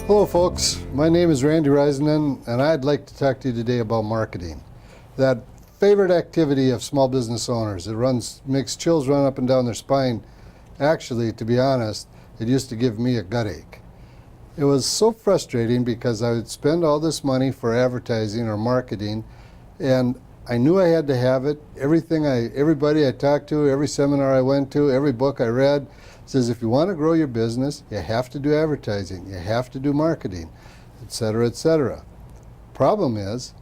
Hello folks, my name is Randy Reisenen and I'd like to talk to you today about marketing. That favorite activity of small business owners. It makes chills run up and down their spine. Actually, to be honest, it used to give me a gut ache. It was so frustrating because I would spend all this money for advertising or marketing and I knew I had to have it. Everybody I talked to, every seminar I went to, every book I read says if you want to grow your business, you have to do advertising, you have to do marketing, etc., etc. Problem is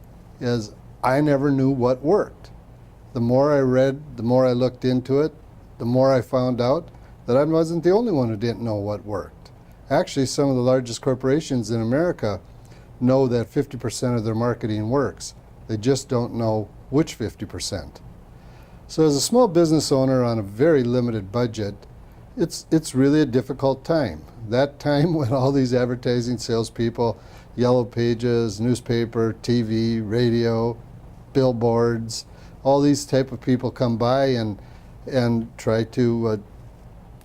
I never knew what worked. The more I read, the more I looked into it, the more I found out that I wasn't the only one who didn't know what worked. Actually, some of the largest corporations in America know that 50% of their marketing works. They just don't know which 50%. So as a small business owner on a very limited budget, it's really a difficult time. That time when all these advertising salespeople, yellow pages, newspaper, TV, radio, billboards, all these type of people come by and try to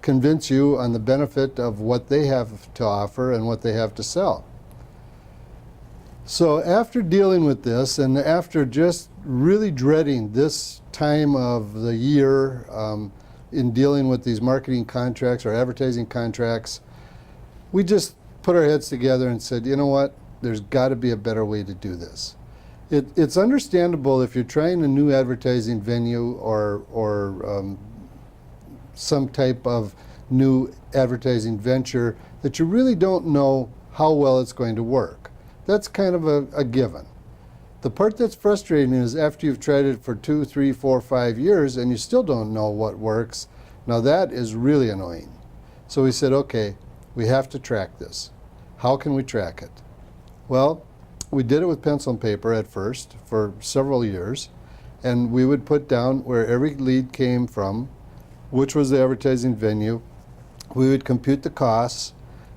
convince you on the benefit of what they have to offer and what they have to sell. So after dealing with this and after just really dreading this time of the year in dealing with these marketing contracts or advertising contracts, we just put our heads together and said, you know what, there's got to be a better way to do this. It's understandable if you're trying a new advertising venue or some type of new advertising venture that you really don't know how well it's going to work. That's kind of a given. The part that's frustrating is after you've tried it for 2, 3, 4, 5 years and you still don't know what works, now that is really annoying. So we said, okay, we have to track this. How can we track it? Well, we did it with pencil and paper at first for several years, and we would put down where every lead came from, which was the advertising venue. We would compute the costs,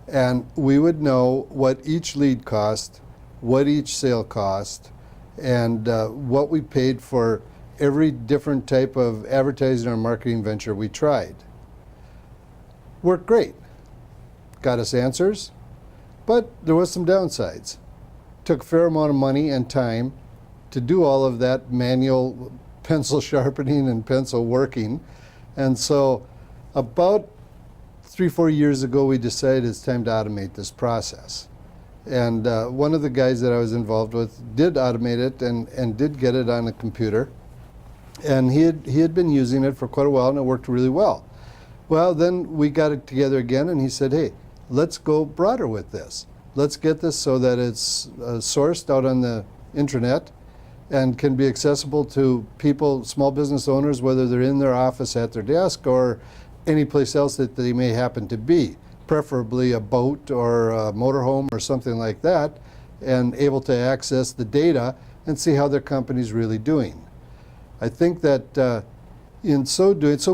and we would know what each lead cost, what each sale cost, and what we paid for every different type of advertising or marketing venture we tried. Worked great. Got us answers, but there was some downsides. Took a fair amount of money and time to do all of that manual pencil sharpening and pencil working. And so about 3 or 4 years ago, we decided it's time to automate this process. And one of the guys that I was involved with did automate it and did get it on a computer. And he had been using it for quite a while and it worked really well. Well, then we got it together again and he said, hey, let's go broader with this. Let's get this so that it's sourced out on the intranet and can be accessible to people, small business owners, whether they're in their office at their desk or any place else that they may happen to be. Preferably a boat or a motorhome or something like that, and able to access the data and see how their company's really doing. I think that in so doing, so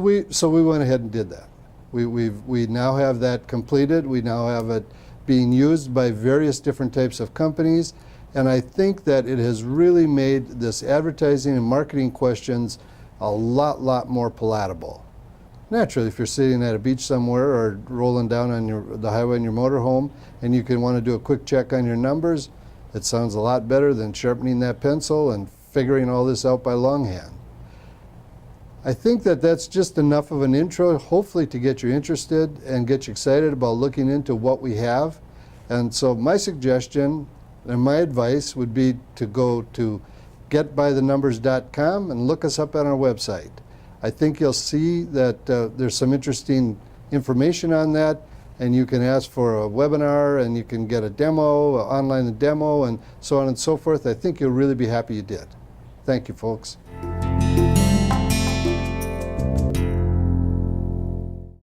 we went ahead and did that. We now have that completed. We now have it being used by various different types of companies, and I think that it has really made this advertising and marketing questions a lot more palatable. Naturally, if you're sitting at a beach somewhere or rolling down on the highway in your motorhome and you can want to do a quick check on your numbers, it sounds a lot better than sharpening that pencil and figuring all this out by longhand. I think that that's just enough of an intro, hopefully to get you interested and get you excited about looking into what we have. And so my suggestion and my advice would be to go to getbythenumbers.com and look us up on our website. I think you'll see that there's some interesting information on that, and you can ask for a webinar and you can get a demo, online demo, and so on and so forth. I think you'll really be happy you did. Thank you, folks.